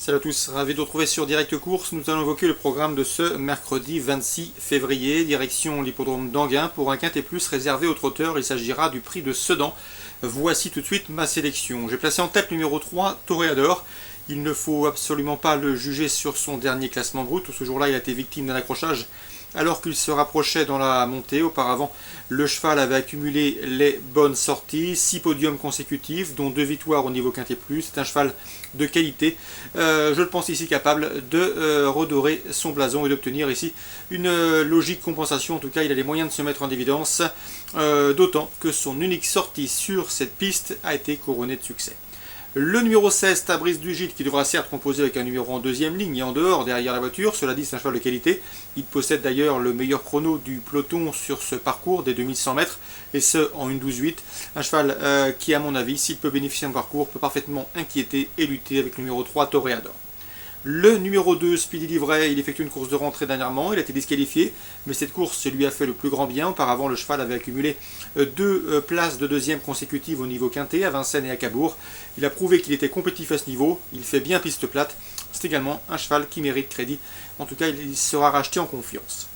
Salut à tous, ravi de vous retrouver sur Direct Course. Nous allons évoquer le programme de ce mercredi 26 février, direction l'hippodrome d'Anguin pour un quintet plus réservé aux trotteurs. Il s'agira du prix de Sedan. Voici tout de suite ma sélection. J'ai placé en tête numéro 3, Toréador. Il ne faut absolument pas le juger sur son dernier classement brut. Ce jour-là, il a été victime d'un accrochage alors qu'il se rapprochait dans la montée. Auparavant, le cheval avait accumulé les bonnes sorties, 6 podiums consécutifs, dont 2 victoires au niveau quintet plus. C'est un cheval de qualité. Je le pense ici capable de redorer son blason et d'obtenir ici une logique compensation. En tout cas, il a les moyens de se mettre en évidence, d'autant que son unique sortie sur cette piste a été couronnée de succès. Le numéro 16, Tabriz du Gîte, qui devra certes composer avec un numéro en deuxième ligne et en dehors, derrière la voiture. Cela dit, c'est un cheval de qualité. Il possède d'ailleurs le meilleur chrono du peloton sur ce parcours des 2100 mètres, et ce en 1:12:8. Un cheval qui, à mon avis, s'il peut bénéficier d'un parcours, peut parfaitement inquiéter et lutter avec le numéro 3, Toréador. Le numéro 2, Speedy Livret, il effectue une course de rentrée dernièrement, il a été disqualifié, mais cette course lui a fait le plus grand bien. Auparavant, le cheval avait accumulé 2 places de deuxième consécutives au niveau quintet, à Vincennes et à Cabourg. Il a prouvé qu'il était compétitif à ce niveau, il fait bien piste plate. C'est également un cheval qui mérite crédit. En tout cas, il sera racheté en confiance.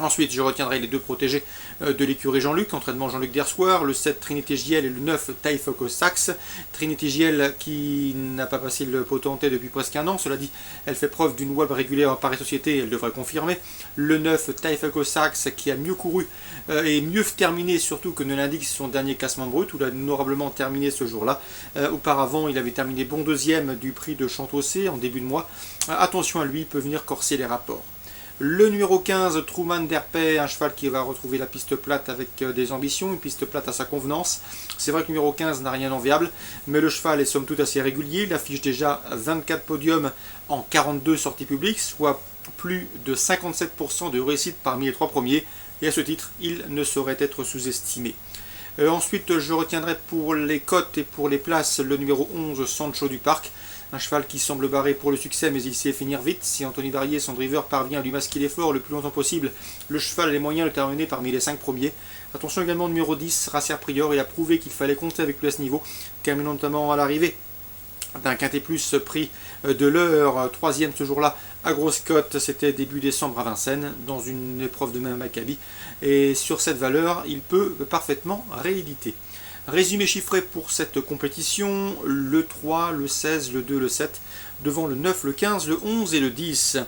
Ensuite, je retiendrai les 2 protégés de l'écurie Jean-Luc, entraînement Jean-Luc Dersoir, le 7 Trinité Giel et le 9 Taifoco Sax. Trinité Giel qui n'a pas passé le potenté depuis presque un an, cela dit, elle fait preuve d'une web régulière en Paris Société, elle devrait confirmer. Le 9 Taifoco Sax qui a mieux couru et mieux terminé surtout que ne l'indique son dernier classement brut, où il a honorablement terminé ce jour-là. Auparavant, il avait terminé bon deuxième du prix de Chantossé en début de mois. Attention à lui, il peut venir corser les rapports. Le numéro 15, Truman Derpay, un cheval qui va retrouver la piste plate avec des ambitions, une piste plate à sa convenance. C'est vrai que le numéro 15 n'a rien d'enviable, mais le cheval est somme toute assez régulier. Il affiche déjà 24 podiums en 42 sorties publiques, soit plus de 57% de réussite parmi les 3 premiers. Et à ce titre, il ne saurait être sous-estimé. Ensuite, je retiendrai pour les cotes et pour les places le numéro 11, Sancho du Parc. Un cheval qui semble barré pour le succès, mais il sait finir vite. Si Anthony Barrier, son driver, parvient à lui masquer l'effort le plus longtemps possible, le cheval a les moyens de terminer parmi les 5 premiers. Attention également au numéro 10, Racer Prior. Il a prouvé qu'il fallait compter avec lui à ce niveau, terminant notamment à l'arrivée d'un quintet plus prix de l'heure, 3e ce jour-là à grosse cote, c'était début décembre à Vincennes, dans une épreuve de même Maccabi. Et sur cette valeur, il peut parfaitement rééditer. Résumé chiffré pour cette compétition, le 3, le 16, le 2, le 7, devant le 9, le 15, le 11 et le 10.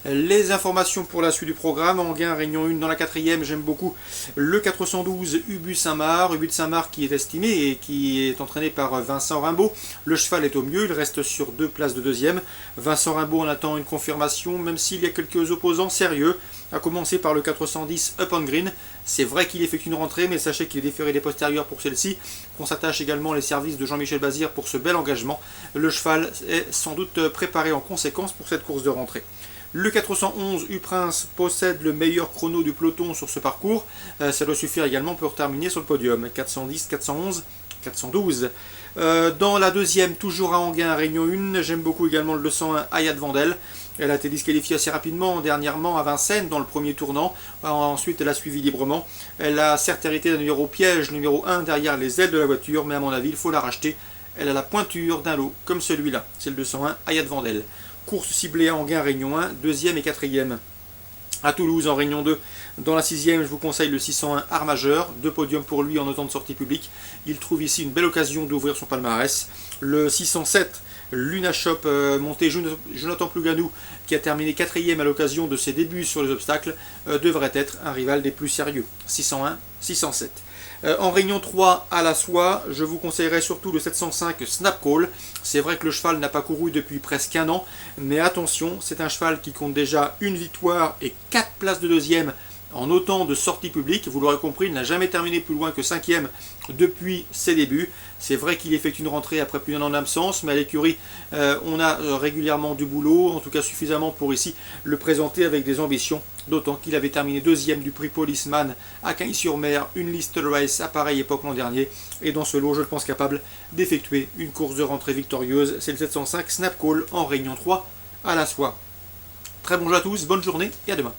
Les informations pour la suite du programme, Anguin, Réunion 1 dans la 4e, j'aime beaucoup le 412 Ubu Saint-Marc, Ubu de Saint-Marc qui est estimé et qui est entraîné par Vincent Rimbaud. Le cheval est au mieux, il reste sur 2 places de deuxième. Vincent Rimbaud en attend une confirmation, même s'il y a quelques opposants sérieux, à commencer par le 410 Up on Green. C'est vrai qu'il effectue une rentrée, mais sachez qu'il est déféré des postérieurs pour celle-ci. On s'attache également les services de Jean-Michel Bazir pour ce bel engagement. Le cheval est sans doute préparé en conséquence pour cette course de rentrée. Le 411 U-Prince possède le meilleur chrono du peloton sur ce parcours. Ça doit suffire également pour terminer sur le podium. 410, 411, 412. Dans la 2e, toujours à Anguin, Réunion 1, j'aime beaucoup également le 201 Ayat Vandel. Elle a été disqualifiée assez rapidement dernièrement à Vincennes dans le premier tournant. Ensuite, elle a suivi librement. Elle a certes hérité d'un numéro piège, numéro 1 derrière les ailes de la voiture, mais à mon avis, il faut la racheter. Elle a la pointure d'un lot comme celui-là. C'est le 201 Ayat Vandel. Course ciblée à Anguin, Réunion 1, 2e et 4e. À Toulouse, en Réunion 2, dans la 6e, je vous conseille le 601 Art Majeur. 2 podiums pour lui en autant de sorties publiques. Il trouve ici une belle occasion d'ouvrir son palmarès. Le 607 Luna Shop, monté Jonathan Plouganou, qui a terminé 4e à l'occasion de ses débuts sur les obstacles, devrait être un rival des plus sérieux. 601, 607. En Réunion 3 à la soie, je vous conseillerais surtout le 705 Snap Call. C'est vrai que le cheval n'a pas couru depuis presque un an, mais attention, c'est un cheval qui compte déjà une victoire et 4 places de deuxième en autant de sorties publiques. Vous l'aurez compris, il n'a jamais terminé plus loin que 5e depuis ses débuts. C'est vrai qu'il effectue une rentrée après plus d'un an d'absence, mais à l'écurie, on a régulièrement du boulot, en tout cas suffisamment pour ici le présenter avec des ambitions. D'autant qu'il avait terminé 2e du prix Policeman à Cagnes-sur-Mer, une liste race à pareille époque l'an dernier. Et dans ce lot, je le pense capable d'effectuer une course de rentrée victorieuse. C'est le 705 Snap Call en Réunion 3 à la soie. Très bon jeu à tous, bonne journée et à demain.